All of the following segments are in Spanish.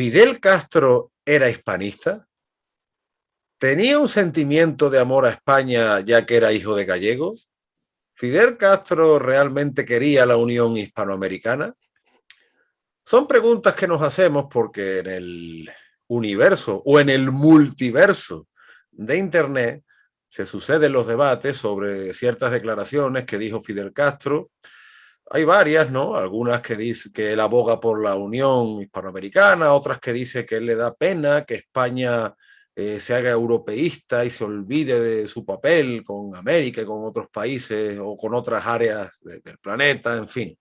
¿Fidel Castro era hispanista? ¿Tenía un sentimiento de amor a España ya que era hijo de gallegos? ¿Fidel Castro realmente quería la unión hispanoamericana? Son preguntas que nos hacemos porque en el universo o en el multiverso de Internet se suceden los debates sobre ciertas declaraciones que dijo Fidel Castro. Hay varias, ¿no? Algunas que dice que él aboga por la unión hispanoamericana, otras que dice que él le da pena que España se haga europeísta y se olvide de su papel con América y con otros países o con otras áreas del planeta, en fin.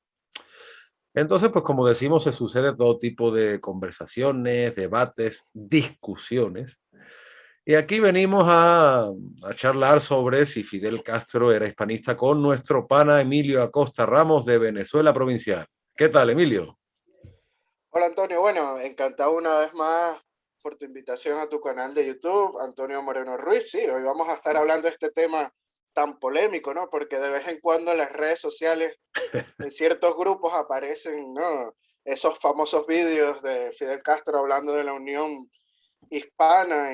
Entonces, pues como decimos, se sucede todo tipo de conversaciones, debates, discusiones. Y aquí venimos a charlar sobre si Fidel Castro era hispanista con nuestro pana Emilio Acosta Ramos de Venezuela Provincial. ¿Qué tal, Emilio? Hola Antonio, bueno, encantado una vez más por tu invitación a tu canal de YouTube, Antonio Moreno Ruiz. Sí, hoy vamos a estar hablando de este tema tan polémico, ¿no? Porque de vez en cuando en las redes sociales, en ciertos grupos aparecen, ¿no? Esos famosos vídeos de Fidel Castro hablando de la unión hispana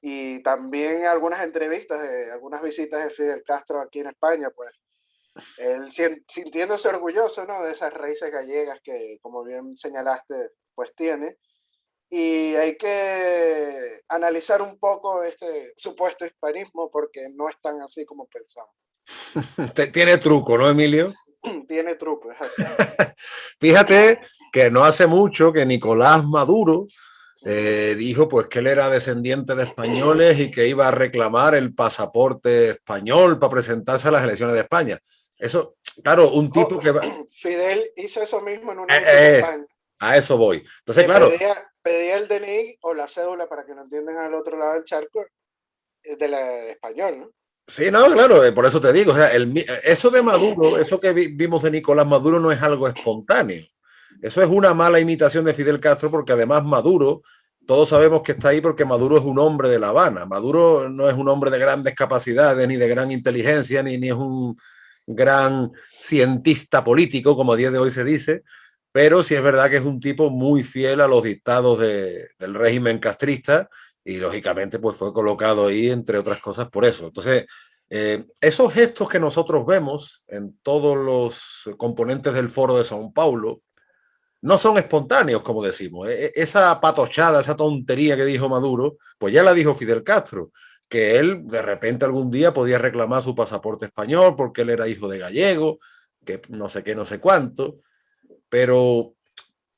y también algunas entrevistas de algunas visitas de Fidel Castro aquí en España, pues él sintiéndose orgulloso, ¿no? De esas raíces gallegas que, como bien señalaste, pues tiene. Y hay que analizar un poco este supuesto hispanismo porque no es tan así como pensamos. Tiene truco, ¿no, Emilio? Tiene truco, es así. Fíjate que no hace mucho que Nicolás Maduro dijo pues que él era descendiente de españoles y que iba a reclamar el pasaporte español para presentarse a las elecciones de España. Eso, claro, un Oh, tipo que va, Fidel hizo eso mismo en una eh, visita a eh, España, a eso voy. Entonces, que claro, pedía el DNI o la cédula para que lo entiendan al otro lado del charco de español, ¿no? sí, no, claro, por eso te digo, o sea, eso de Maduro, eso que vimos de Nicolás Maduro no es algo espontáneo. Eso es una mala imitación de Fidel Castro porque además Maduro, todos sabemos que está ahí porque Maduro es un hombre de La Habana. Maduro no es un hombre de grandes capacidades, ni de gran inteligencia, ni es un gran cientista político, como a día de hoy se dice, pero sí es verdad que es un tipo muy fiel a los dictados del régimen castrista y lógicamente pues fue colocado ahí entre otras cosas por eso. Entonces, esos gestos que nosotros vemos en todos los componentes del foro de Sao Paulo no son espontáneos, como decimos. Esa patochada, esa tontería que dijo Maduro, pues ya la dijo Fidel Castro, que él de repente algún día podía reclamar su pasaporte español porque él era hijo de gallego, que no sé qué, no sé cuánto, pero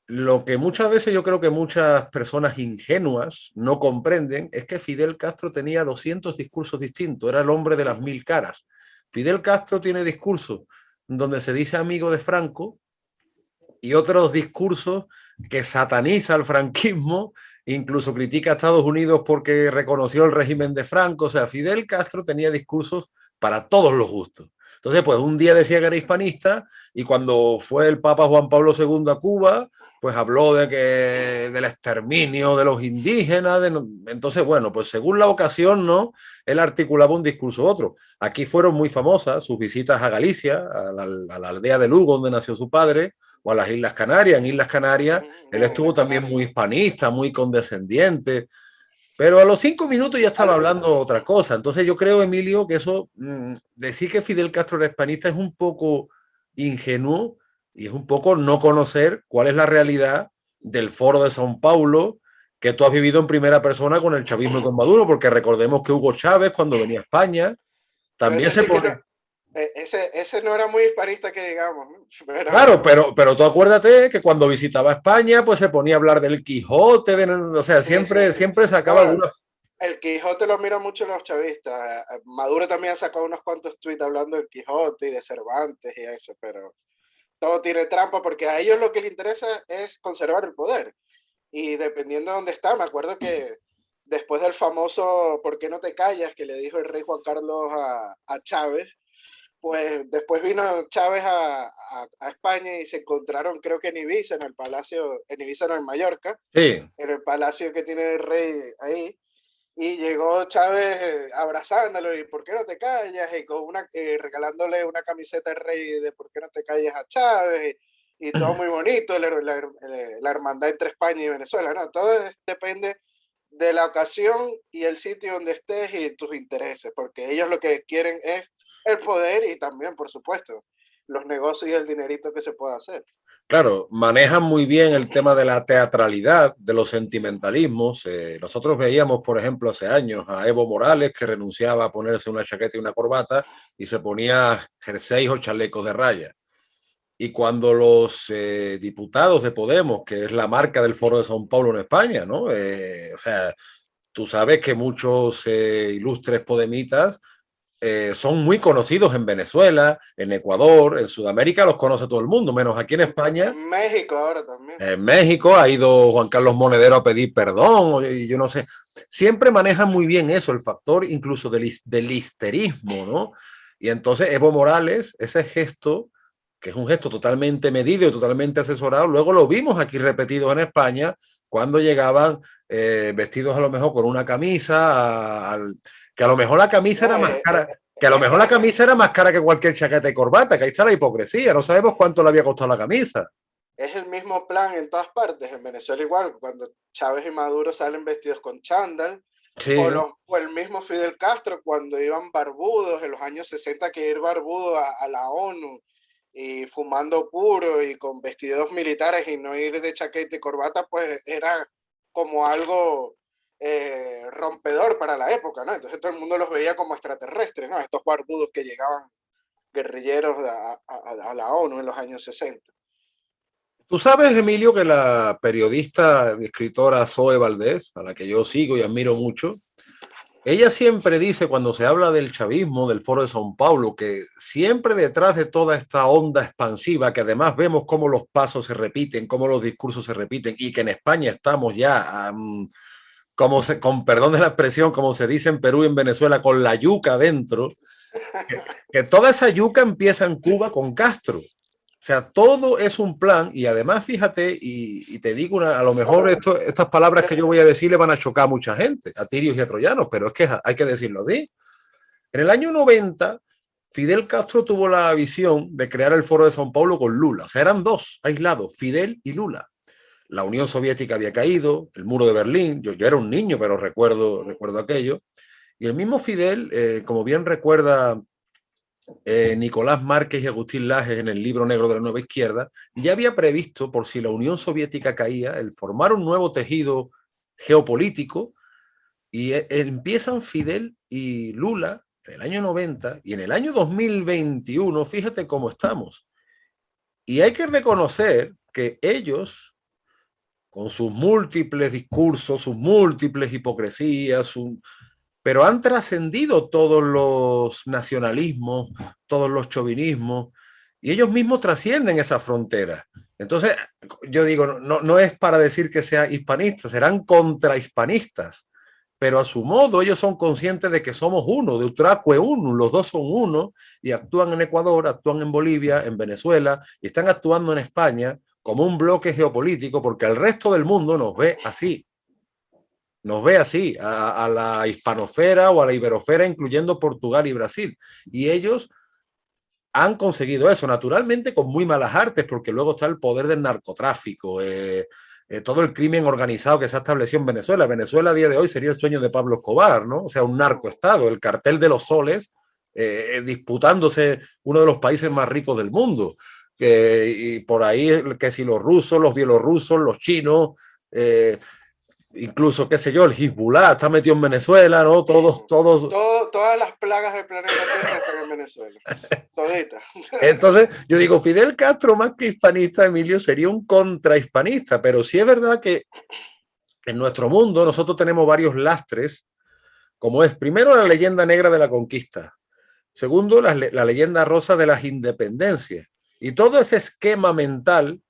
lo que muchas veces yo creo que muchas personas ingenuas no comprenden es que Fidel Castro tenía 200 discursos distintos, era el hombre de las mil caras. Fidel Castro tiene discursos donde se dice amigo de Franco y otros discursos que sataniza al franquismo, incluso critica a Estados Unidos porque reconoció el régimen de Franco. O sea, Fidel Castro tenía discursos para todos los gustos. Entonces, pues un día decía que era hispanista y cuando fue el Papa Juan Pablo II a Cuba, pues habló de que del exterminio de los indígenas. Entonces, bueno, pues según la ocasión, ¿no? Él articulaba un discurso u otro. Aquí fueron muy famosas sus visitas a Galicia, a la aldea de Lugo, donde nació su padre, o a las Islas Canarias. En Islas Canarias él En estuvo las también muy Canarias. hispanista, muy condescendiente, pero a los 5 minutos ya estaba Al- hablando otra cosa. Entonces yo creo, Emilio, que eso, decir que Fidel Castro era hispanista es un poco ingenuo y es un poco no conocer cuál es la realidad del foro de Sao Paulo que tú has vivido en primera persona con el chavismo y con Maduro, porque recordemos que Hugo Chávez, cuando venía a España, pero también ese se sí que no, pone. ese no era muy hispanista que digamos, ¿no? Claro, Pero pero tú acuérdate que cuando visitaba España, pues se ponía a hablar del Quijote, o sea, sí, sí, siempre, sí. siempre No, sacaba alguna. el Quijote lo miran mucho los chavistas. Maduro también ha sacado unos cuantos tweets hablando del Quijote y de Cervantes y eso, pero todo tiene trampa porque a ellos lo que les interesa es conservar el poder. Y dependiendo de dónde está, me acuerdo que después del famoso ¿Por qué no te callas? Que le dijo el rey Juan Carlos a Chávez, pues después vino Chávez a España y se encontraron, creo que en Ibiza, en el palacio, en Ibiza, no, en Mallorca, Sí, en el palacio que tiene el rey ahí. Y llegó Chávez abrazándolo y ¿por qué no te callas? Y con regalándole una camiseta al rey de ¿por qué no te callas a Chávez? y todo muy bonito, la hermandad entre España y Venezuela, ¿no? Todo depende de la ocasión y el sitio donde estés y tus intereses, porque ellos lo que quieren es el poder y también, por supuesto, los negocios y el dinerito que se pueda hacer. Claro, manejan muy bien el tema de la teatralidad, de los sentimentalismos. Nosotros veíamos, por ejemplo, hace años a Evo Morales que renunciaba a ponerse una chaqueta y una corbata y se ponía jerseys o chalecos de raya. Y cuando los diputados de Podemos, que es la marca del Foro de São Paulo en España, ¿no? O sea, tú sabes que muchos ilustres podemitas son muy conocidos en Venezuela, en Ecuador, en Sudamérica los conoce todo el mundo, menos aquí en España. En México ahora también. En México ha ido Juan Carlos Monedero a pedir perdón, y yo no sé. Siempre manejan muy bien eso, el factor incluso del histerismo, ¿no? Y entonces Evo Morales, ese gesto, que es un gesto totalmente medido y totalmente asesorado, luego lo vimos aquí repetido en España cuando llegaban vestidos a lo mejor con una camisa, que a lo mejor la camisa No, era más cara, que a lo mejor la camisa era más cara que cualquier chaqueta y corbata, que ahí está la hipocresía, no sabemos cuánto le había costado la camisa. es el mismo plan en todas partes. En Venezuela igual, cuando Chávez y Maduro salen vestidos con chándal, Sí, o el mismo Fidel Castro cuando iban barbudos en los años 60, que ir barbudo a la ONU y fumando puro y con vestidos militares y no ir de chaqueta y corbata, pues era como algo rompedor para la época, ¿no? Entonces todo el mundo los veía como extraterrestres, ¿no? Estos barbudos que llegaban guerrilleros a la ONU en los años 60. tú sabes, Emilio, que la periodista y escritora Zoe Valdés, a la que yo sigo y admiro mucho, ella siempre dice cuando se habla del chavismo, del Foro de São Paulo, que siempre detrás de toda esta onda expansiva, que además vemos cómo los pasos se repiten, cómo los discursos se repiten, y que en España estamos ya, con perdón de la expresión, como se dice en Perú y en Venezuela, con la yuca dentro, que toda esa yuca empieza en Cuba con Castro. O sea, todo es un plan y además fíjate, y te digo, a lo mejor Bueno, estas palabras pero que yo voy a decir le van a chocar a mucha gente, a tirios y a troyanos, pero es que hay que decirlo así. En el año 90, Fidel Castro tuvo la visión de crear el Foro de São Paulo con Lula. O sea, eran dos aislados, Fidel y Lula. La Unión Soviética había caído, el muro de Berlín, yo era un niño, pero recuerdo aquello. Y el mismo Fidel, como bien recuerda Nicolás Márquez y Agustín Lajes en el libro negro de la nueva izquierda, ya había previsto, por si la Unión Soviética caía, el formar un nuevo tejido geopolítico y empiezan Fidel y Lula en el año 90 y en el año 2021, fíjate cómo estamos. Y hay que reconocer que ellos, con sus múltiples discursos, sus múltiples hipocresías, pero han trascendido todos los nacionalismos, todos los chauvinismos, y ellos mismos trascienden esa frontera. Entonces, yo digo, no es para decir que sean hispanistas, serán contrahispanistas, pero a su modo ellos son conscientes de que somos uno, de Utracue uno, los dos son uno, y actúan en Ecuador, actúan en Bolivia, en Venezuela, y están actuando en España como un bloque geopolítico, porque el resto del mundo nos ve así, a la hispanofera o a la iberofera, incluyendo Portugal y Brasil. Y ellos han conseguido eso, naturalmente con muy malas artes, porque luego está el poder del narcotráfico, todo el crimen organizado que se ha establecido en Venezuela. Venezuela a día de hoy sería el sueño de Pablo Escobar, ¿no? O sea, un narcoestado, el cartel de los soles, disputándose uno de los países más ricos del mundo. Y por ahí, que si los rusos, los bielorrusos, los chinos, incluso, qué sé yo, el Hezbollah está metido en Venezuela, ¿no? Todas las plagas del planeta Tierra están en Venezuela. Toditas. Entonces, yo digo, Fidel Castro, más que hispanista, Emilio, sería un contrahispanista, pero sí es verdad que en nuestro mundo nosotros tenemos varios lastres, como es primero la leyenda negra de la conquista, segundo la leyenda rosa de las independencias, y todo ese esquema mental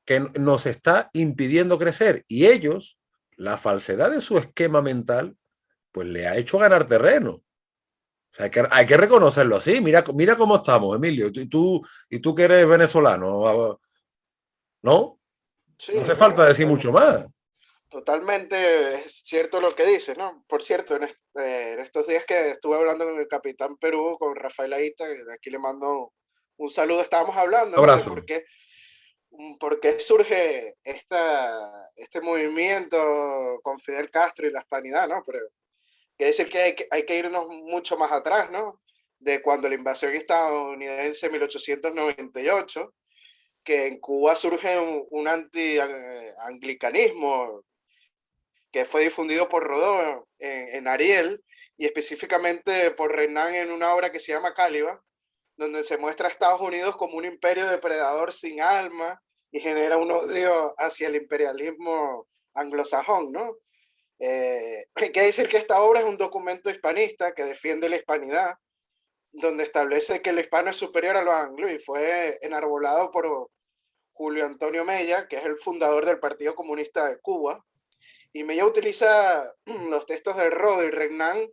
que nos está impidiendo crecer, y ellos, la falsedad de su esquema mental, pues le ha hecho ganar terreno. O sea, hay que reconocerlo así. Mira cómo estamos, Emilio. Y tú que eres venezolano, ¿no? Sí, No hace no, falta decir mucho más. totalmente es cierto lo que dices, ¿no? Por cierto, en estos días que estuve hablando con el capitán Perú, con Rafael Aita, que de aquí le mando un saludo, estábamos hablando, Un ¿no? De abrazo. por qué ¿Por qué surge este movimiento con Fidel Castro y la hispanidad, ¿no? Pero quiere decir que hay que irnos mucho más atrás, ¿no? De cuando la invasión estadounidense en 1898, que en Cuba surge un anti-anglicanismo que fue difundido por Rodó en Ariel y específicamente por Renan en una obra que se llama Cáliba, donde se muestra a Estados Unidos como un imperio depredador sin alma y genera un odio hacia el imperialismo anglosajón, ¿no? Hay que decir que esta obra es un documento hispanista que defiende la hispanidad, donde establece que el hispano es superior a los anglos y fue enarbolado por Julio Antonio Mella, que es el fundador del Partido Comunista de Cuba. Y Mella utiliza los textos de Rodó y Renan,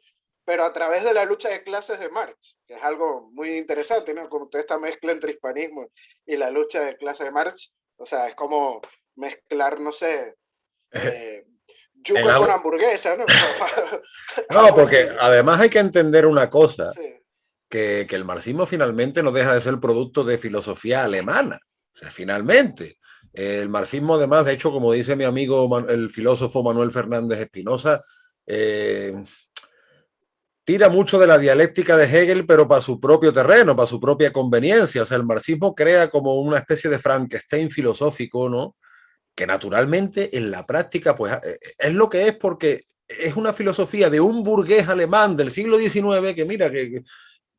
pero a través de la lucha de clases de Marx, que es algo muy interesante, ¿no? Como toda esta mezcla entre hispanismo y la lucha de clases de Marx, o sea, es como mezclar, no sé, El yuca con agua. hamburguesa, ¿no? No, Algo porque así, ¿no? además hay que entender una cosa, Sí. que el marxismo finalmente no deja de ser producto de filosofía alemana. O sea, finalmente, el marxismo además, de hecho, como dice mi amigo el filósofo Manuel Fernández Espinosa, eh, tira mucho de la dialéctica de Hegel, pero para su propio terreno, para su propia conveniencia. O sea, el marxismo crea como una especie de Frankenstein filosófico, ¿no? Que naturalmente en la práctica, pues es lo que es porque es una filosofía de un burgués alemán del siglo XIX que mira, que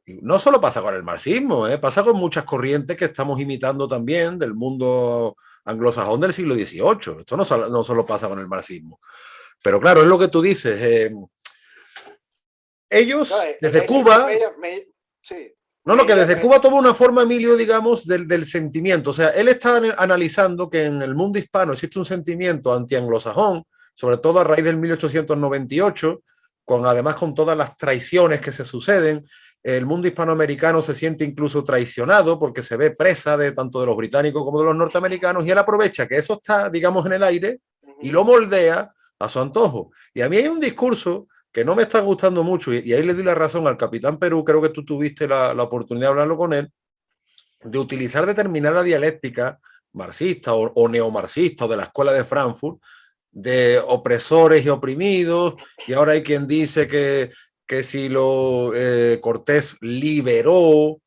no solo pasa con el marxismo, pasa con muchas corrientes que estamos imitando también del mundo anglosajón del siglo XVIII. Esto no solo pasa con el marxismo. Pero claro, es lo que tú dices. No, Ellos, hay que desde decir que Cuba, sí, no, lo que desde Cuba toma una forma, Emilio, digamos, del sentimiento. O sea, él está analizando que en el mundo hispano existe un sentimiento anti-anglosajón, sobre todo a raíz del 1898, además con todas las traiciones que se suceden. El mundo hispanoamericano se siente incluso traicionado porque se ve presa de tanto de los británicos como de los norteamericanos y él aprovecha que eso está, digamos, en el aire y lo moldea a su antojo. Y a mí hay un discurso que no me está gustando mucho, y ahí le di la razón al capitán Perú, creo que tú tuviste la oportunidad de hablarlo con él, de utilizar determinada dialéctica marxista o neomarxista o de la escuela de Frankfurt, de opresores y oprimidos, y ahora hay quien dice que si Cortés liberó.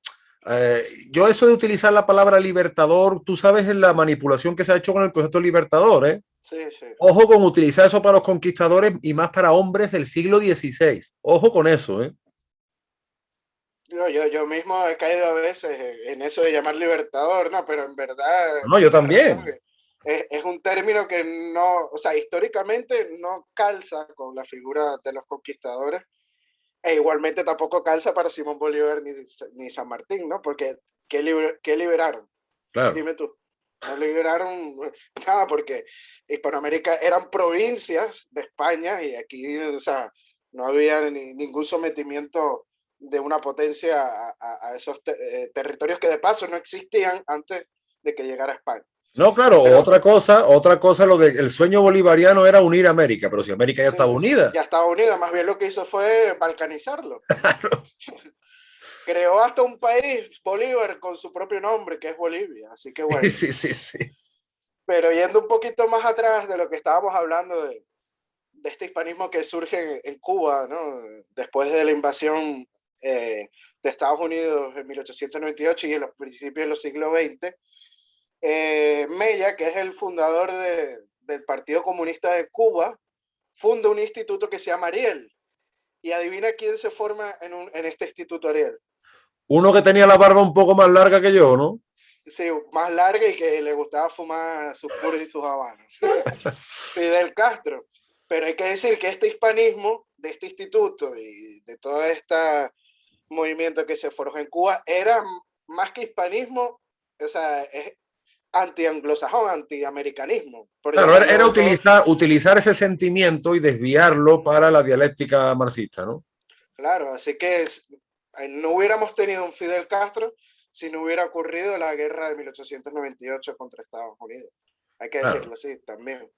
Yo eso de utilizar la palabra libertador, tú sabes en la manipulación que se ha hecho con el concepto libertador, ¿eh? sí, sí. Ojo con utilizar eso para los conquistadores y más para hombres del siglo XVI. Ojo con eso, ¿eh? Yo mismo he caído a veces en eso de llamar libertador, ¿no? Pero en verdad No, yo tienes razón. también. Es un término que no, o sea, históricamente no calza con la figura de los conquistadores e igualmente tampoco calza para Simón Bolívar ni San Martín, ¿no? Porque ¿qué liberaron? Claro. Dime tú. No liberaron nada porque Hispanoamérica eran provincias de España y aquí, o sea, no había ningún sometimiento de una potencia a esos territorios que de paso no existían antes de que llegara España. No, claro, Pero otra cosa, lo del sueño bolivariano era unir América, pero si América ya sí, estaba unida. ya Estados Unidos más bien lo que hizo fue balcanizarlo. Creó hasta un país, Bolívar, con su propio nombre, que es Bolivia. Así que bueno. Sí, sí, sí. Pero yendo un poquito más atrás de lo que estábamos hablando de este hispanismo que surge en Cuba, ¿no? Después de la invasión de Estados Unidos en 1898 y en los principios de los siglos XX, Mella, que es el fundador del Partido Comunista de Cuba, funda un instituto que se llama Ariel. Y adivina quién se forma en este instituto Ariel. Uno que tenía la barba un poco más larga que yo, ¿no? Sí, más larga y que le gustaba fumar sus puros y sus habanos. Fidel Castro. Pero hay que decir que este hispanismo de este instituto y de todo este movimiento que se forjó en Cuba era más que hispanismo, o sea, es anti-anglosajón, anti-americanismo, por Claro, era llamarlo todo. utilizar ese sentimiento y desviarlo para la dialéctica marxista, ¿no? Claro, así que no hubiéramos tenido un Fidel Castro si no hubiera ocurrido la guerra de 1898 contra Estados Unidos. Hay que Claro. decirlo así también.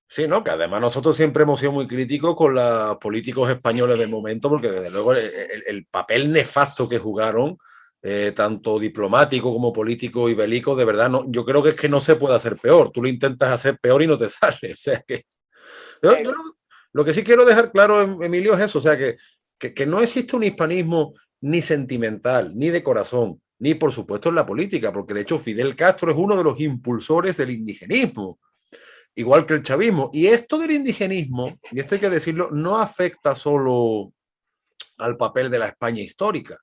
Sí, ¿no? Que además nosotros siempre hemos sido muy críticos con los políticos españoles de momento, porque desde luego el papel nefasto que jugaron tanto diplomático como político y bélico, de verdad, no, yo creo que es que no se puede hacer peor. Tú lo intentas hacer peor y no te sale. O sea que yo lo que sí quiero dejar claro, Emilio, es eso, o sea que no existe un hispanismo ni sentimental, ni de corazón, ni por supuesto en la política, porque de hecho Fidel Castro es uno de los impulsores del indigenismo, igual que el chavismo. Y esto del indigenismo, y esto hay que decirlo, no afecta solo al papel de la España histórica,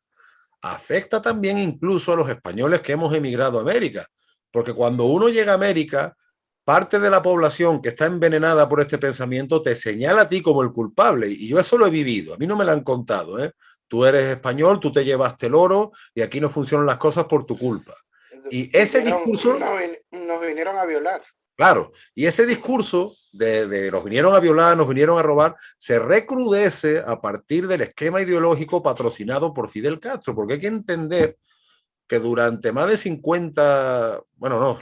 afecta también incluso a los españoles que hemos emigrado a América, porque cuando uno llega a América, parte de la población que está envenenada por este pensamiento te señala a ti como el culpable, y yo eso lo he vivido, a mí no me lo han contado, ¿eh? Tú eres español, tú te llevaste el oro y aquí no funcionan las cosas por tu culpa. Y ese discurso... Nos vinieron a violar. Claro, y ese discurso de nos vinieron a violar, nos vinieron a robar, se recrudece a partir del esquema ideológico patrocinado por Fidel Castro, porque hay que entender que durante más de 50, bueno, no,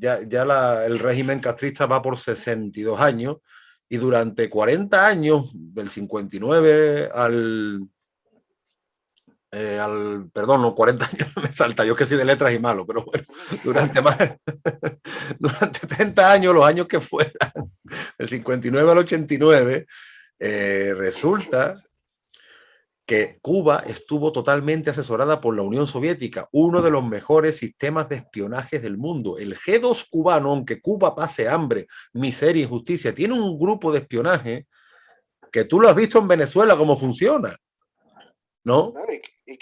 el régimen castrista va por 62 años, y durante 40 años, del 59 perdón, no, 40 años me salta, yo que soy de letras y malo, pero bueno, durante 30 años, los años que fueran, del 59 al 89, resulta que Cuba estuvo totalmente asesorada por la Unión Soviética, uno de los mejores sistemas de espionaje del mundo. El G2 cubano, aunque Cuba pase hambre, miseria, injusticia, tiene un grupo de espionaje que tú lo has visto en Venezuela cómo funciona, ¿no? Y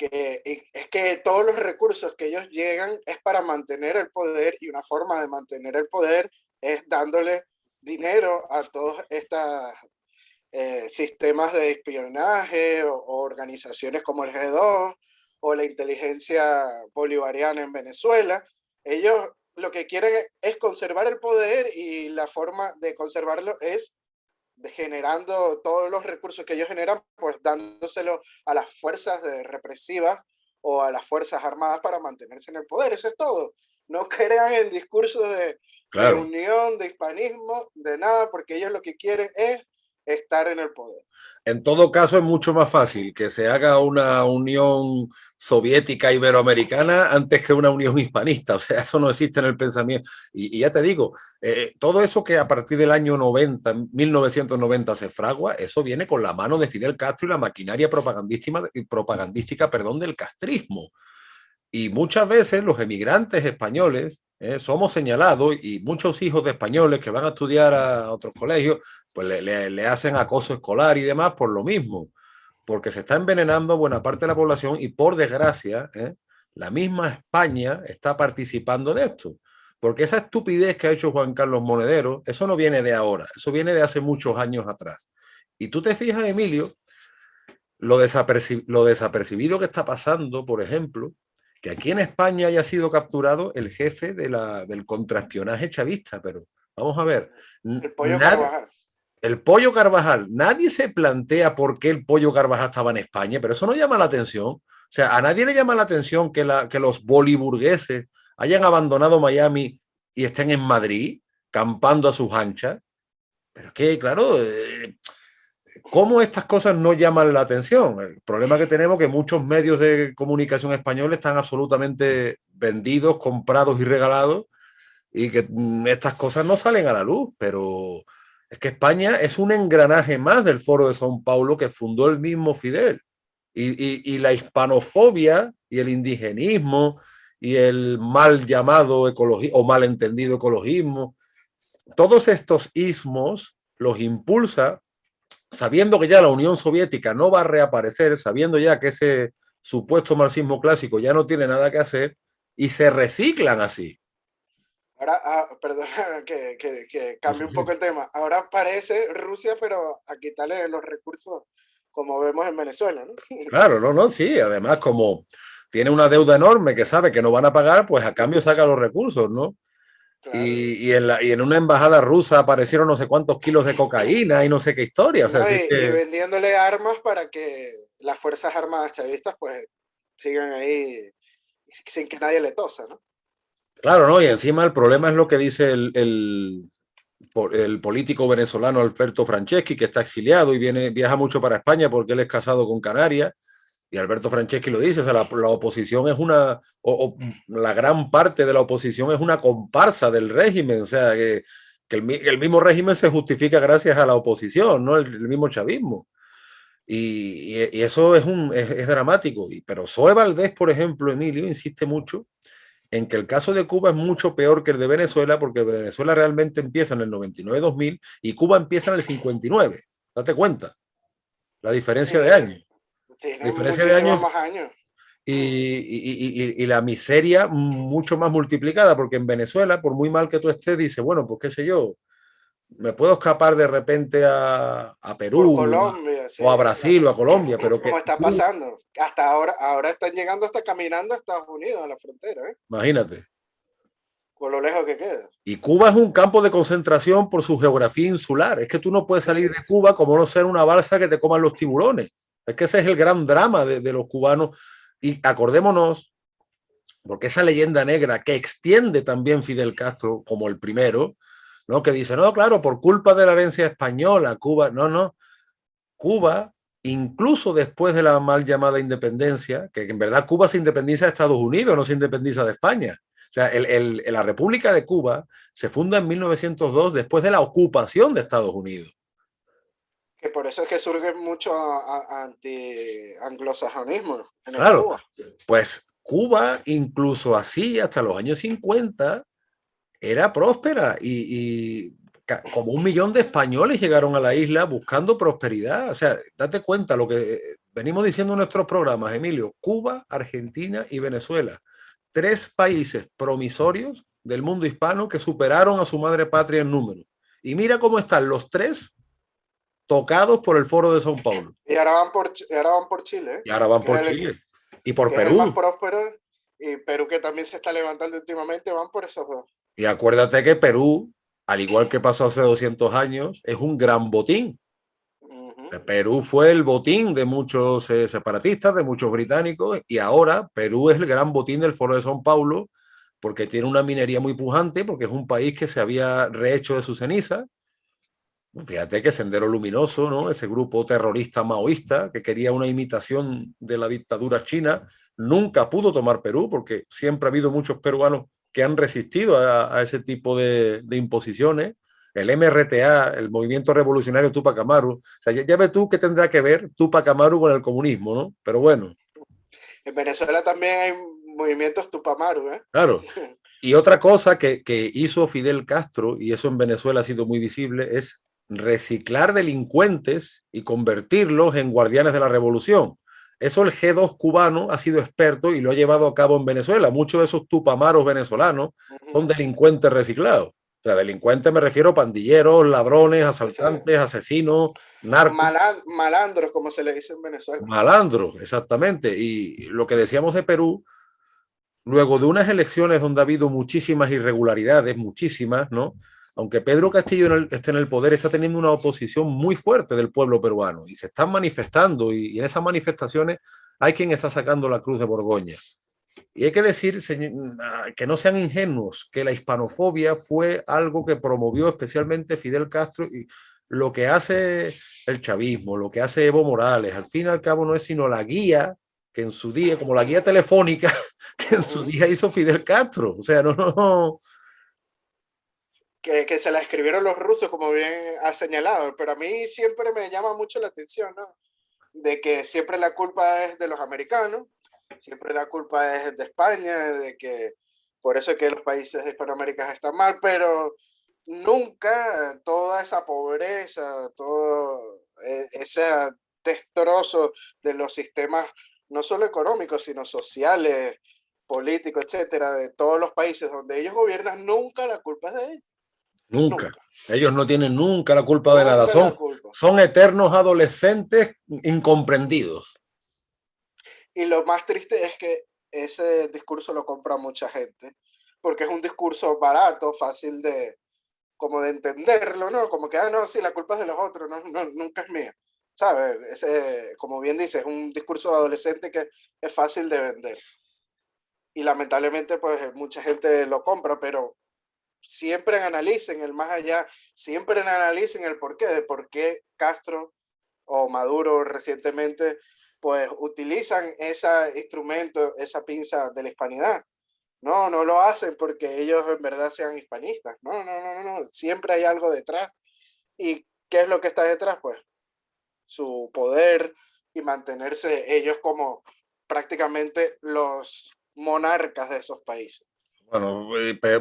es que todos los recursos que ellos llegan es para mantener el poder, y una forma de mantener el poder es dándole dinero a todos estos sistemas de espionaje o organizaciones como el G2 o la inteligencia bolivariana en Venezuela. Ellos lo que quieren es conservar el poder, y la forma de conservarlo es generando todos los recursos que ellos generan, pues dándoselo a las fuerzas represivas o a las fuerzas armadas para mantenerse en el poder. Eso es todo. No crean en discursos de unión, de hispanismo, de nada, porque ellos lo que quieren es estar en el poder. En todo caso, es mucho más fácil que se haga una unión soviética iberoamericana antes que una unión hispanista. O sea, eso no existe en el pensamiento. Y ya te digo, todo eso que a partir del año 90, 1990 se fragua, eso viene con la mano de Fidel Castro y la maquinaria propagandística, perdón, del castrismo. Y muchas veces los emigrantes españoles somos señalados, y muchos hijos de españoles que van a estudiar a otros colegios, pues le hacen acoso escolar y demás por lo mismo, porque se está envenenando buena parte de la población, y por desgracia, la misma España está participando de esto. Porque esa estupidez que ha hecho Juan Carlos Monedero, eso no viene de ahora, eso viene de hace muchos años atrás. Y tú te fijas, Emilio, lo desapercibido que está pasando, por ejemplo, que aquí en España haya sido capturado el jefe del contraespionaje chavista, pero vamos a ver. El Pollo Carvajal. El Pollo Carvajal. Nadie se plantea por qué el Pollo Carvajal estaba en España, pero eso no llama la atención. O sea, a nadie le llama la atención que los boliburgueses hayan abandonado Miami y estén en Madrid, campando a sus anchas. Pero es que, claro, ¿cómo estas cosas no llaman la atención? El problema que tenemos es que muchos medios de comunicación españoles están absolutamente vendidos, comprados y regalados, y que estas cosas no salen a la luz. Pero es que España es un engranaje más del Foro de São Paulo que fundó el mismo Fidel. Y la hispanofobia y el indigenismo y el mal llamado ecologismo o mal entendido ecologismo, todos estos ismos los impulsa sabiendo que ya la Unión Soviética no va a reaparecer, sabiendo ya que ese supuesto marxismo clásico ya no tiene nada que hacer, y se reciclan así. Ahora, perdona que cambie un poco el tema. Ahora aparece Rusia, pero a quitarle los recursos como vemos en Venezuela, ¿no? Claro, no, sí. Además, como tiene una deuda enorme que sabe que no van a pagar, pues a cambio saca los recursos, ¿no? Claro. Y en una embajada rusa aparecieron no sé cuántos kilos de cocaína y no sé qué historia. O sea, no, y vendiéndole armas para que las Fuerzas Armadas chavistas pues sigan ahí sin que nadie le tosa, ¿no? Claro, ¿no? Y encima el problema es lo que dice el político venezolano Alberto Franceschi, que está exiliado y viaja mucho para España porque él es casado con Canarias, Y Alberto Franceschi lo dice, o sea, la oposición es o la gran parte de la oposición es una comparsa del régimen, o sea, que el mismo régimen se justifica gracias a la oposición, ¿no? El mismo chavismo. Y eso es dramático. Pero Zoe Valdés, por ejemplo, Emilio, insiste mucho en que el caso de Cuba es mucho peor que el de Venezuela, porque Venezuela realmente empieza en el 99-2000 y Cuba empieza en el 59. Date cuenta, la diferencia de años. La Tiene diferencia de muchísimos años más años. y la miseria mucho más multiplicada, porque en Venezuela, por muy mal que tú estés, dice, bueno, pues qué sé yo, me puedo escapar de repente a Por Perú Colombia, sí, o a Brasil o a Colombia, pero como que está pasando. Hasta ahora están llegando hasta caminando a Estados Unidos, a la frontera, ¿eh? imagínate. Con lo lejos que queda. Y Cuba es un campo de concentración por su geografía insular. Es que tú no puedes Sí, salir de Cuba como no ser una balsa que te coman los tiburones. Es que ese es el gran drama de los cubanos. Y acordémonos, porque esa leyenda negra que extiende también Fidel Castro como el primero, ¿no? Que dice, no, claro, por culpa de la herencia española, Cuba, no, Cuba, incluso después de la mal llamada independencia, que en verdad Cuba se independiza de Estados Unidos, no se independiza de España. O sea, la República de Cuba se funda en 1902 después de la ocupación de Estados Unidos. que por eso es que surge mucho anti-anglosajonismo en Claro, Cuba. pues Cuba, incluso así, hasta los años 50, era próspera y como 1 millón de españoles llegaron a la isla buscando prosperidad. O sea, date cuenta lo que venimos diciendo en nuestros programas, Emilio. Cuba, Argentina y Venezuela. 3 países promisorios del mundo hispano que superaron a su madre patria en número. Y mira cómo están los 3 tocados por el Foro de Sao Paulo. Y ahora van por Chile, ¿eh? Y ahora van que es por el, Chile. Y por que es el más Perú. próspero, y Perú, que también se está levantando últimamente, van por esos dos. Y acuérdate que Perú, al igual que pasó hace 200 años, es un gran botín. Ujú. Perú fue el botín de muchos separatistas, de muchos británicos, y ahora Perú es el gran botín del Foro de São Paulo, porque tiene una minería muy pujante, porque es un país que se había rehecho de su ceniza. Fíjate que Sendero Luminoso, ¿no? Ese grupo terrorista maoísta que quería una imitación de la dictadura china, nunca pudo tomar Perú, porque siempre ha habido muchos peruanos que han resistido a ese tipo de imposiciones. El MRTA, el Movimiento Revolucionario Tupac Amaru. O sea, ya ves tú qué tendrá que ver Tupac Amaru con el comunismo, ¿no? Pero bueno, En Venezuela también hay movimientos Tupamaru, ¿eh? claro. Y otra cosa que hizo Fidel Castro, y eso en Venezuela ha sido muy visible, es reciclar delincuentes y convertirlos en guardianes de la revolución. Eso el G2 cubano ha sido experto y lo ha llevado a cabo en Venezuela. Muchos de esos tupamaros venezolanos son Ujú. delincuentes reciclados. O sea, delincuentes me refiero a pandilleros, ladrones, Sí, sí. asaltantes, asesinos, narcos, Malandros, como se le dice en Venezuela. malandros, exactamente. Y lo que decíamos de Perú, luego de unas elecciones donde ha habido muchísimas irregularidades, muchísimas, ¿no? Aunque Pedro Castillo esté en el poder, está teniendo una oposición muy fuerte del pueblo peruano y se están manifestando y en esas manifestaciones hay quien está sacando la cruz de Borgoña. Y hay que decir, que no sean ingenuos, que la hispanofobia fue algo que promovió especialmente Fidel Castro y lo que hace el chavismo, lo que hace Evo Morales, al fin y al cabo no es sino la guía que en su día, como la guía telefónica que en su Ujú. día hizo Fidel Castro. O sea, no. Que se la escribieron los rusos, como bien ha señalado, pero a mí siempre me llama mucho la atención, ¿no? De que siempre la culpa es de los americanos, siempre la culpa es de España, de que por eso es que los países de Hispanoamérica están mal, pero nunca toda esa pobreza, todo ese destrozo de los sistemas, no solo económicos, sino sociales, políticos, etcétera, de todos los países donde ellos gobiernan, nunca la culpa es de ellos, Nunca. nunca, Ellos no tienen nunca la culpa de nada. nunca la Son, culpa. son eternos adolescentes incomprendidos. Y lo más triste es que ese discurso lo compra mucha gente, porque es un discurso barato, fácil como de entenderlo, ¿no? Como que, no, sí, la culpa es de los otros, no, nunca es mía. ¿Sabes? Como bien dices, es un discurso adolescente que es fácil de vender. Y lamentablemente, pues mucha gente lo compra, pero siempre analicen el más allá, siempre analicen el porqué, de por qué Castro o Maduro recientemente pues utilizan ese instrumento, esa pinza de la hispanidad. No, no lo hacen porque ellos en verdad sean hispanistas. No, no, no, no, no. Siempre hay algo detrás. ¿Y qué es lo que está detrás? Pues su poder y mantenerse ellos como prácticamente los monarcas de esos países. Bueno,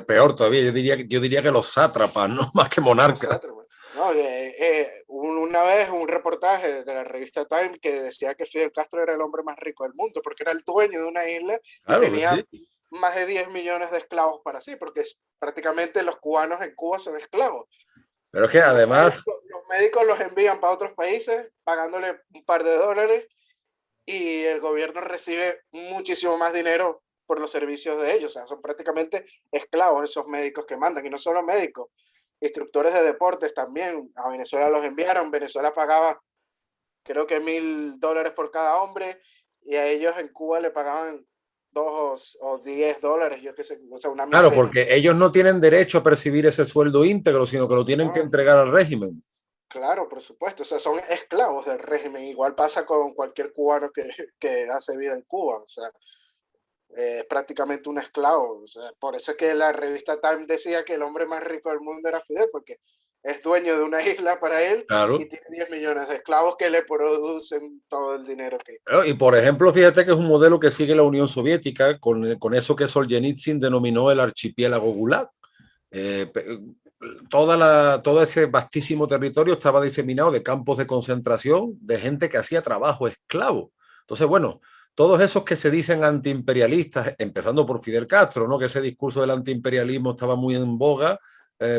peor todavía, yo diría que los sátrapas, ¿no? Más que monarcas. No, una vez un reportaje de la revista Time que decía que Fidel Castro era el hombre más rico del mundo porque era el dueño de una isla y Claro, tenía sí. más de 10 millones de esclavos para sí, porque prácticamente los cubanos en Cuba son esclavos. Pero es que además, Los médicos los envían para otros países pagándole un par de dólares y el gobierno recibe muchísimo más dinero por los servicios de ellos. O sea, son prácticamente esclavos esos médicos que mandan, y no solo médicos, instructores de deportes también. A Venezuela los enviaron, Venezuela pagaba creo que $1,000 por cada hombre y a ellos en Cuba le pagaban $2 o $10, yo qué sé, o sea, una claro, miseria. porque ellos no tienen derecho a percibir ese sueldo íntegro, sino que lo tienen que No, entregar al régimen. claro, por supuesto, o sea, son esclavos del régimen. Igual pasa con cualquier cubano que hace vida en Cuba, o sea, es prácticamente un esclavo. O sea, por eso es que la revista Time decía que el hombre más rico del mundo era Fidel, porque es dueño de una isla para él y Claro. tiene 10 millones de esclavos que le producen todo el dinero que... Claro, y por ejemplo, fíjate que es un modelo que sigue la Unión Soviética con eso que Solzhenitsyn denominó el archipiélago Gulag. Eh, todo ese vastísimo territorio estaba diseminado de campos de concentración de gente que hacía trabajo esclavo. Entonces, bueno, todos esos que se dicen antiimperialistas, empezando por Fidel Castro, ¿no? Que ese discurso del antiimperialismo estaba muy en boga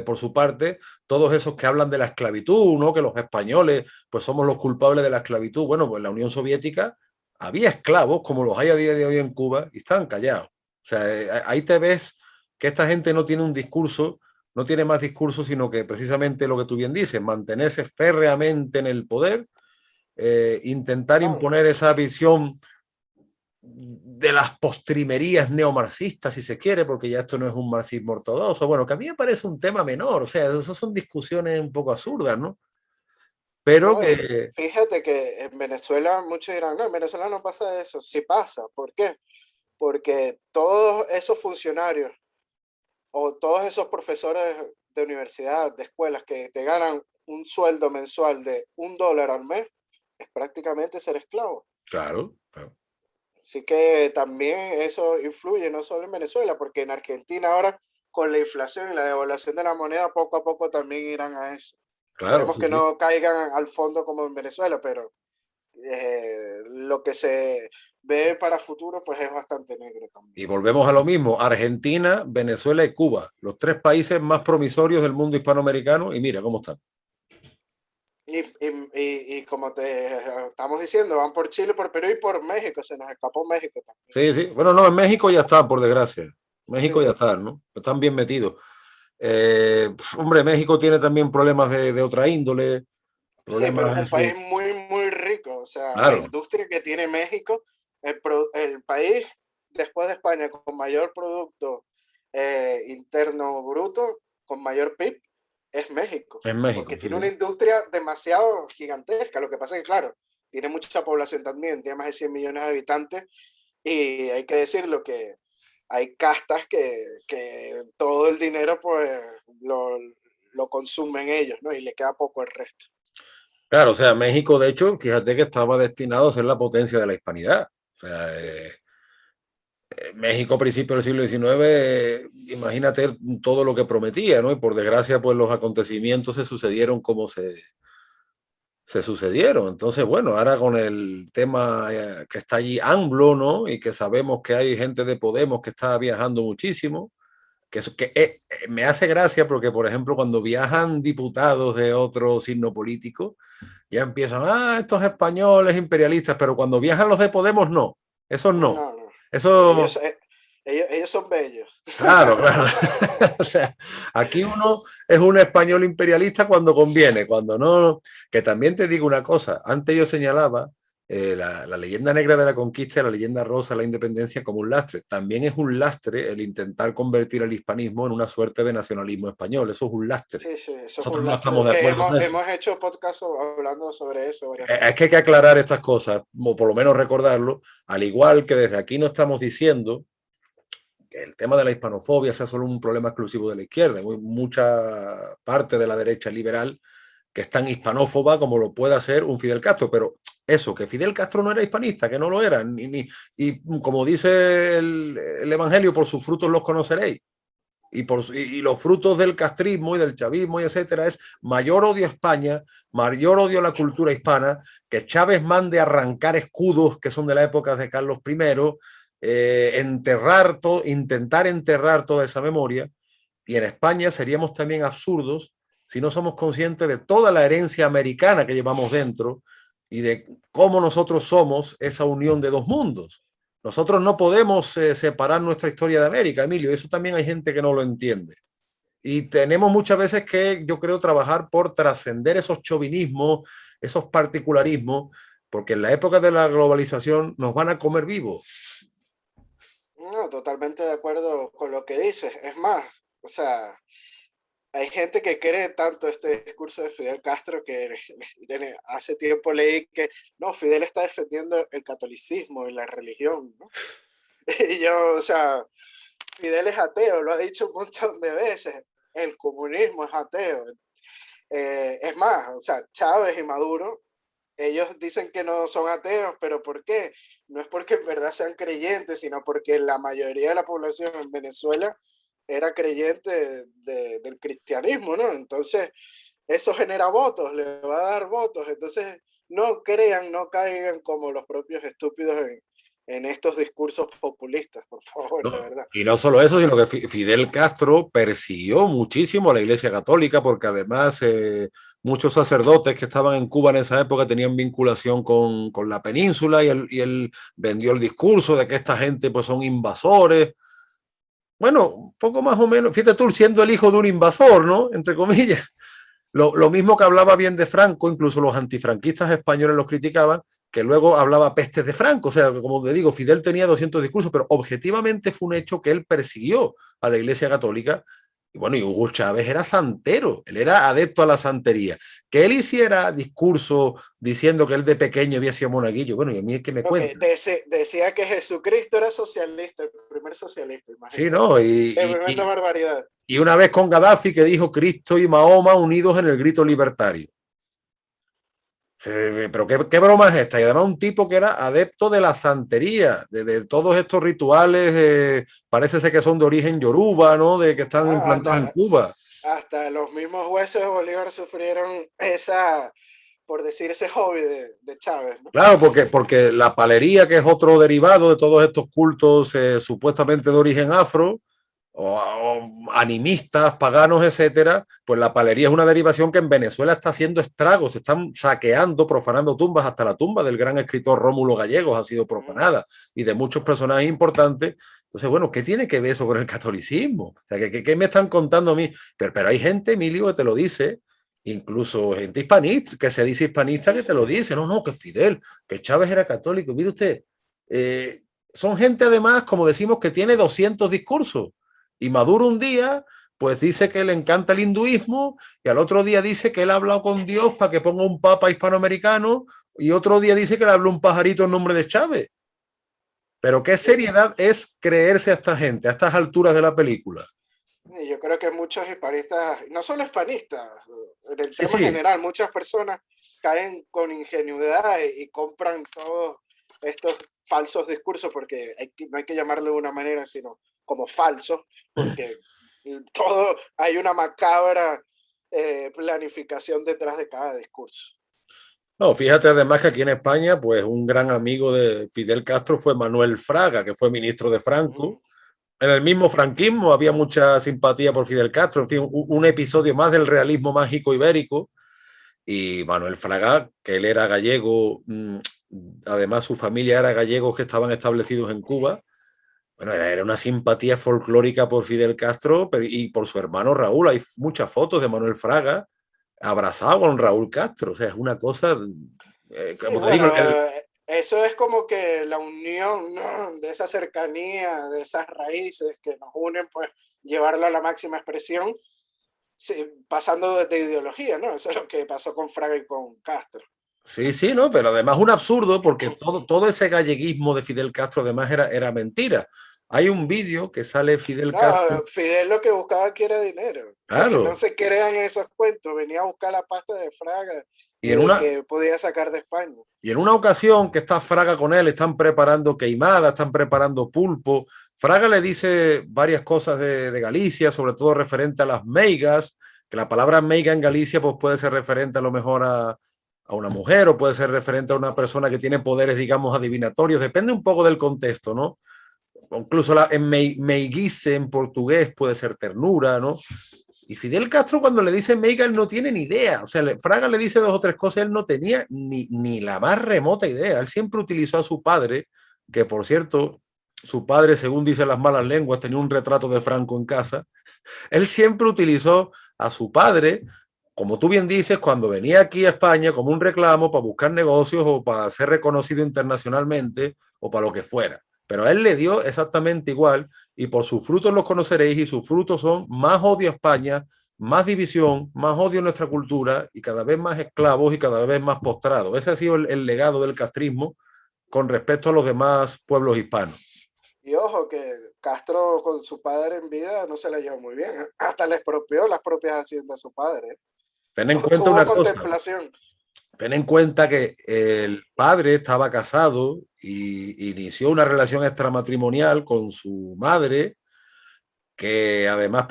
por su parte, todos esos que hablan de la esclavitud, ¿no? Que los españoles pues somos los culpables de la esclavitud. Bueno, pues en la Unión Soviética había esclavos como los hay a día de hoy en Cuba y estaban callados. O sea, ahí te ves que esta gente no tiene un discurso, no tiene más discurso, sino que precisamente lo que tú bien dices, mantenerse férreamente en el poder, intentar No, imponer esa visión de las postrimerías neomarxistas, si se quiere, porque ya esto no es un marxismo ortodoxo, bueno, que a mí me parece un tema menor, o sea, esas son discusiones un poco absurdas, ¿no? Pero no, que, fíjate que en Venezuela muchos dirán, no, en Venezuela no pasa eso. Sí pasa. ¿Por qué? Porque todos esos funcionarios o todos esos profesores de universidad, de escuelas que te ganan un sueldo mensual de $1 al mes, es prácticamente ser esclavo. claro, claro. Así que también eso influye no solo en Venezuela, porque en Argentina ahora con la inflación y la devaluación de la moneda poco a poco también irán a eso. Claro, Esperemos sí, que sí. no caigan al fondo como en Venezuela, pero lo que se ve para futuro pues es bastante negro también. Y volvemos a lo mismo, Argentina, Venezuela y Cuba, los tres países más promisorios del mundo hispanoamericano, y mira cómo están. Y como te estamos diciendo, van por Chile, por Perú y por México, se nos escapó México también. Sí, sí. Bueno, no, en México ya está, por desgracia. México ya Sí, está, ¿no? Están bien metidos. Hombre, México tiene también problemas de otra índole, sí, pero es problemas un eso. país muy, muy rico. O sea, la Claro, industria que tiene México, el país después de España con mayor producto interno bruto, con mayor PIB, es México, en México, porque sí, tiene una sí. industria demasiado gigantesca. Lo que pasa es que, claro, tiene mucha población también, tiene más de 100 millones de habitantes y hay que decirlo que hay castas que todo el dinero pues lo consumen ellos, ¿no? Y le queda poco el resto. Claro, o sea, México, de hecho, fíjate que estaba destinado a ser la potencia de la hispanidad. O sea, México a principios del siglo XIX, imagínate todo lo que prometía, ¿no? Y por desgracia, pues los acontecimientos se sucedieron como se sucedieron. Entonces, bueno, ahora con el tema que está allí AMLO, ¿no? Y que sabemos que hay gente de Podemos que está viajando muchísimo, me hace gracia porque, por ejemplo, cuando viajan diputados de otro signo político, ya empiezan, estos españoles imperialistas, pero cuando viajan los de Podemos, no, esos no. No, no. Eso, Ellos, ellos son bellos. claro, claro. O sea, aquí uno es un español imperialista cuando conviene, cuando no. Que también te digo una cosa, antes yo señalaba la leyenda negra de la conquista y la leyenda rosa de la independencia como un lastre. También es un lastre el intentar convertir el hispanismo en una suerte de nacionalismo español. Eso es un lastre. Sí, sí, eso es Nosotros un no lastre. estamos de Que acuerdo en eso. hemos hecho podcast hablando sobre eso varias Es veces. que hay que aclarar estas cosas, o por lo menos recordarlo, al igual que desde aquí no estamos diciendo que el tema de la hispanofobia sea solo un problema exclusivo de la izquierda. Hay mucha parte de la derecha liberal que es tan hispanófoba como lo pueda ser un Fidel Castro, pero eso, que Fidel Castro no era hispanista, que no lo era, y como dice el Evangelio, por sus frutos los conoceréis. Y los frutos del castrismo y del chavismo y etcétera es mayor odio a España, mayor odio a la cultura hispana, que Chávez mande arrancar escudos que son de la época de Carlos I, intentar enterrar toda esa memoria. Y en España seríamos también absurdos si no somos conscientes de toda la herencia americana que llevamos dentro y de cómo nosotros somos esa unión de dos mundos. Nosotros no podemos separar nuestra historia de América, Emilio. Eso también hay gente que no lo entiende. Y tenemos muchas veces que, yo creo, trabajar por trascender esos chauvinismos, esos particularismos, porque en la época de la globalización nos van a comer vivos. No, totalmente de acuerdo con lo que dices. Es más, o sea, hay gente que cree tanto este discurso de Fidel Castro que hace tiempo leí que no, Fidel está defendiendo el catolicismo y la religión, ¿no? Y yo, o sea, Fidel es ateo, lo ha dicho un montón de veces, el comunismo es ateo. Es más, o sea, Chávez y Maduro, ellos dicen que no son ateos, pero ¿por qué? No es porque en verdad sean creyentes, sino porque la mayoría de la población en Venezuela era creyente del cristianismo, ¿no? Entonces, eso genera votos, le va a dar votos. Entonces, no crean, no caigan como los propios estúpidos en estos discursos populistas, por favor, de No, verdad. y no solo eso, sino que Fidel Castro persiguió muchísimo a la Iglesia Católica porque además muchos sacerdotes que estaban en Cuba en esa época tenían vinculación con la península y él vendió el discurso de que esta gente pues son invasores. Bueno, un poco más o menos, fíjate tú siendo el hijo de un invasor, ¿no? Entre comillas. Lo mismo que hablaba bien de Franco, incluso los antifranquistas españoles los criticaban, que luego hablaba pestes de Franco. O sea, como te digo, Fidel tenía 200 discursos, pero objetivamente fue un hecho que él persiguió a la Iglesia Católica. Y bueno, y Hugo Chávez era santero, él era adepto a la santería. Que él hiciera discurso diciendo que él de pequeño había sido monaguillo, bueno, y a mí es que me Okay, cuenta. decía que Jesucristo era socialista, el primer socialista, Sí, imagínate. ¿no? Tremenda barbaridad. Y una vez con Gaddafi que dijo Cristo y Mahoma unidos en el grito libertario. Pero ¿qué broma es esta? Y además un tipo que era adepto de la santería, de todos estos rituales, parece ser que son de origen yoruba, ¿no? De que están Ah, implantados en Cuba. hasta los mismos huesos de Bolívar sufrieron esa, por decir, ese hobby de Chávez, ¿no? Claro, porque la palería, que es otro derivado de todos estos cultos supuestamente de origen afro, o animistas, paganos, etcétera, pues la palería es una derivación que en Venezuela está haciendo estragos, se están saqueando, profanando tumbas, hasta la tumba del gran escritor Rómulo Gallegos ha sido profanada y de muchos personajes importantes. Entonces, bueno, ¿qué tiene que ver eso con el catolicismo? O sea, ¿qué me están contando a mí? Pero hay gente, Emilio, que te lo dice, incluso gente hispanista, que se dice hispanista, Sí, que te sí, lo sí. dice, no, que Fidel, que Chávez era católico. Mire usted, son gente además, como decimos, que tiene 200 discursos. Y Maduro un día, pues dice que le encanta el hinduismo y al otro día dice que él ha hablado con Dios para que ponga un papa hispanoamericano y otro día dice que le habló un pajarito en nombre de Chávez. Pero qué Sí. seriedad es creerse a esta gente, a estas alturas de la película. Y yo creo que muchos hispanistas, no solo hispanistas, en el Sí, tema sí. general, muchas personas caen con ingenuidad y compran todos estos falsos discursos, porque no hay que llamarlo de una manera, sino como falsos, porque todo hay una macabra planificación detrás de cada discurso. No, fíjate además que aquí en España, pues un gran amigo de Fidel Castro fue Manuel Fraga, que fue ministro de Franco. En el mismo franquismo había mucha simpatía por Fidel Castro, en fin, un episodio más del realismo mágico ibérico. Y Manuel Fraga, que él era gallego, además su familia era gallegos que estaban establecidos en Cuba. Bueno, era una simpatía folclórica por Fidel Castro y por su hermano Raúl. Hay muchas fotos de Manuel Fraga abrazado con Raúl Castro. O sea, es una cosa, Sí, como te digo, bueno, eso es como que la unión, ¿no? De esa cercanía, de esas raíces que nos unen, pues llevarlo a la máxima expresión, sí, pasando de ideología, ¿no? Eso es lo que pasó con Fraga y con Castro. Sí, sí, no, pero además un absurdo porque todo ese galleguismo de Fidel Castro además era mentira. Hay un vídeo que sale Fidel No, Castro, Fidel lo que buscaba aquí era dinero. No claro, se crean esos cuentos. Venía a buscar la pasta de Fraga y y en de una, que podía sacar de España. y en una ocasión que está Fraga con él, están preparando queimada, están preparando pulpo. Fraga le dice varias cosas de Galicia, sobre todo referente a las meigas, que la palabra meiga en Galicia pues puede ser referente a lo mejor a una mujer o puede ser referente a una persona que tiene poderes, digamos, adivinatorios. Depende un poco del contexto, ¿no? Incluso en meiguice en portugués puede ser ternura, ¿no? Y Fidel Castro cuando le dice meiga él no tiene ni idea, o sea, Fraga le dice dos o tres cosas, él no tenía ni la más remota idea, él siempre utilizó a su padre, que por cierto, su padre, según dicen las malas lenguas, tenía un retrato de Franco en casa, él siempre utilizó a su padre, como tú bien dices, cuando venía aquí a España como un reclamo para buscar negocios o para ser reconocido internacionalmente o para lo que fuera. Pero a él le dio exactamente igual y por sus frutos los conoceréis y sus frutos son más odio a España, más división, más odio a nuestra cultura y cada vez más esclavos y cada vez más postrados. Ese ha sido el legado del castrismo con respecto a los demás pueblos hispanos. Y ojo, que Castro con su padre en vida no se la llevó muy bien. Hasta le expropió las propias haciendas a su padre. Ten en cuenta Tuvo una cosa, contemplación. ten en cuenta que el padre estaba casado y inició una relación extramatrimonial con su madre, que además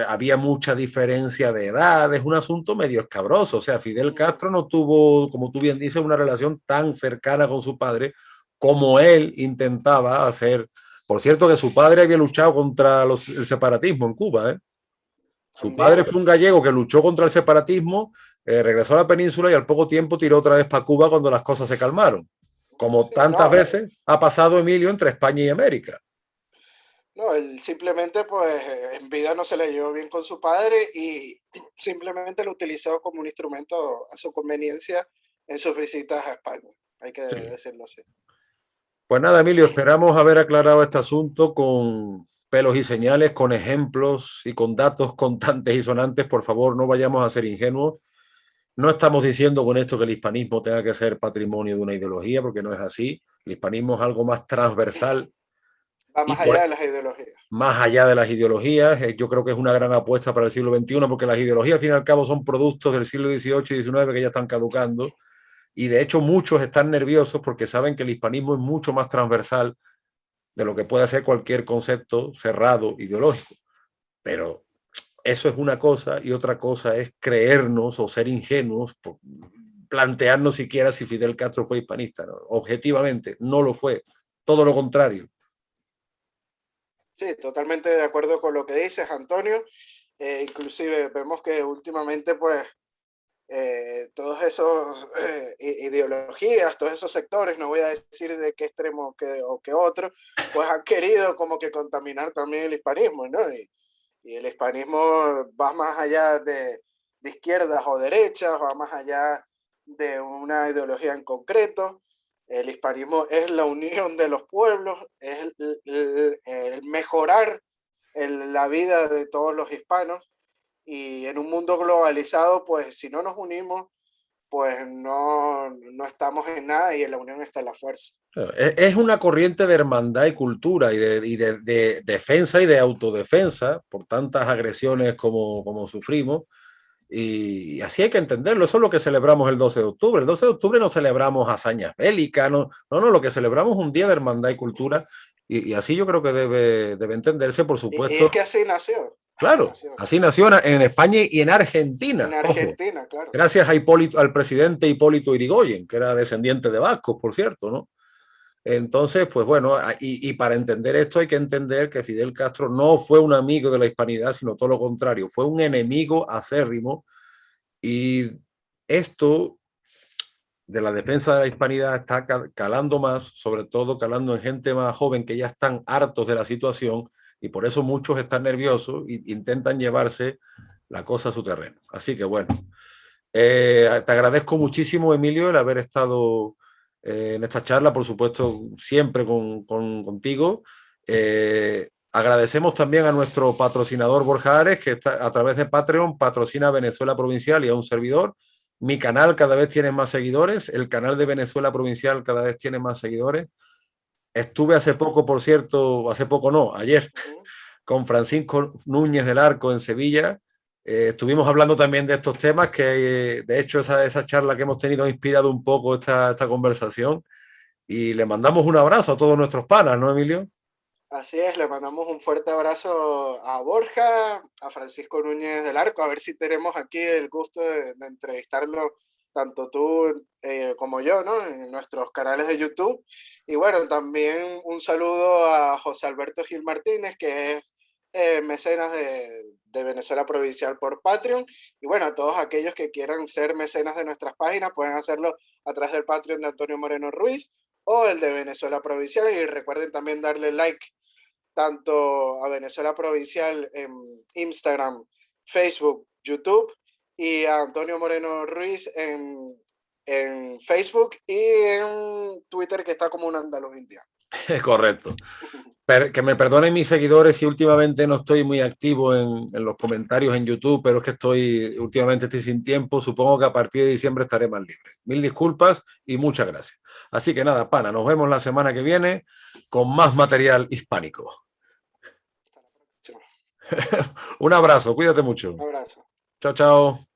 había mucha diferencia de edad, es un asunto medio escabroso. O sea, Fidel Castro no tuvo, como tú bien dices, una relación tan cercana con su padre como él intentaba hacer. Por cierto, que su padre había luchado contra el separatismo en Cuba, ¿eh? Su padre También. fue un gallego que luchó contra el separatismo, regresó a la península y al poco tiempo tiró otra vez para Cuba cuando las cosas se calmaron. Como Sí, tantas no, veces ha pasado Emilio entre España y América. no, él simplemente pues en vida no se le llevó bien con su padre y simplemente lo utilizó como un instrumento a su conveniencia en sus visitas a España. Hay que Sí. decirlo así. Pues nada, Emilio, esperamos haber aclarado este asunto con pelos y señales, con ejemplos y con datos contantes y sonantes. Por favor, no vayamos a ser ingenuos. No estamos diciendo con esto que el hispanismo tenga que ser patrimonio de una ideología, porque no es así. El hispanismo es algo más transversal Va y más por, allá de las ideologías. más allá de las ideologías. Yo creo que es una gran apuesta para el siglo XXI, porque las ideologías, al fin y al cabo, son productos del siglo XVIII y XIX que ya están caducando. Y de hecho, muchos están nerviosos porque saben que el hispanismo es mucho más transversal de lo que puede ser cualquier concepto cerrado ideológico. Pero eso es una cosa y otra cosa es creernos o ser ingenuos, plantearnos siquiera si Fidel Castro fue hispanista. ¿No? Objetivamente, no lo fue. Todo lo contrario. Sí, totalmente de acuerdo con lo que dices, Antonio. Inclusive vemos que últimamente pues todos esos ideologías, todos esos sectores, no voy a decir de qué extremo o qué otro, pues han querido como que contaminar también el hispanismo, ¿no? Y el hispanismo va más allá de izquierdas o derechas, va más allá de una ideología en concreto. El hispanismo es la unión de los pueblos, es el mejorar la vida de todos los hispanos y en un mundo globalizado, pues si no nos unimos, pues no estamos en nada y en la unión está la fuerza. Es una corriente de hermandad y cultura y de defensa y de autodefensa por tantas agresiones como sufrimos. Y así hay que entenderlo. Eso es lo que celebramos el 12 de octubre. El 12 de octubre no celebramos hazañas bélicas, no, lo que celebramos es un día de hermandad y cultura. Y así yo creo que debe entenderse, por Y supuesto. es que así nació, así Claro, nació. así nació en España y en En Argentina. Ojo, Argentina, claro. gracias a al presidente Hipólito Yrigoyen, que era descendiente de vascos, por cierto, ¿no? Entonces, pues bueno, y para entender esto hay que entender que Fidel Castro no fue un amigo de la hispanidad, sino todo lo contrario, fue un enemigo acérrimo y esto de la defensa de la hispanidad está calando más, sobre todo calando en gente más joven que ya están hartos de la situación y por eso muchos están nerviosos e intentan llevarse la cosa a su terreno. Así que bueno, te agradezco muchísimo, Emilio, el haber estado en esta charla, por supuesto, siempre contigo. Agradecemos también a nuestro patrocinador Borja Ares, que está, a través de Patreon patrocina Venezuela Provincial y a un servidor. Mi canal cada vez tiene más seguidores, el canal de Venezuela Provincial cada vez tiene más seguidores. Estuve hace poco, por cierto, hace poco no, ayer, con Francisco Núñez del Arco en Sevilla. Estuvimos hablando también de estos temas, que de hecho esa charla que hemos tenido ha inspirado un poco esta conversación. Y le mandamos un abrazo a todos nuestros panas, ¿no, Emilio? Así es, le mandamos un fuerte abrazo a Borja, a Francisco Núñez del Arco, a ver si tenemos aquí el gusto de entrevistarlo tanto tú como yo, ¿no? En nuestros canales de YouTube. Y bueno, también un saludo a José Alberto Gil Martínez, que es mecenas de Venezuela Provincial por Patreon. Y bueno, a todos aquellos que quieran ser mecenas de nuestras páginas, pueden hacerlo a través del Patreon de Antonio Moreno Ruiz o el de Venezuela Provincial. Y recuerden también darle like tanto a Venezuela Provincial en Instagram, Facebook, YouTube, y a Antonio Moreno Ruiz en Facebook y en Twitter, que está como un andaluz indiano. Es correcto. Que me perdonen mis seguidores si últimamente no estoy muy activo en los comentarios en YouTube, pero es que últimamente estoy sin tiempo. Supongo que a partir de diciembre estaré más libre. Mil disculpas y muchas gracias. Así que nada, pana, nos vemos la semana que viene con más material hispánico. Hasta la próxima. Un abrazo, cuídate mucho. Un abrazo. Chao, chao.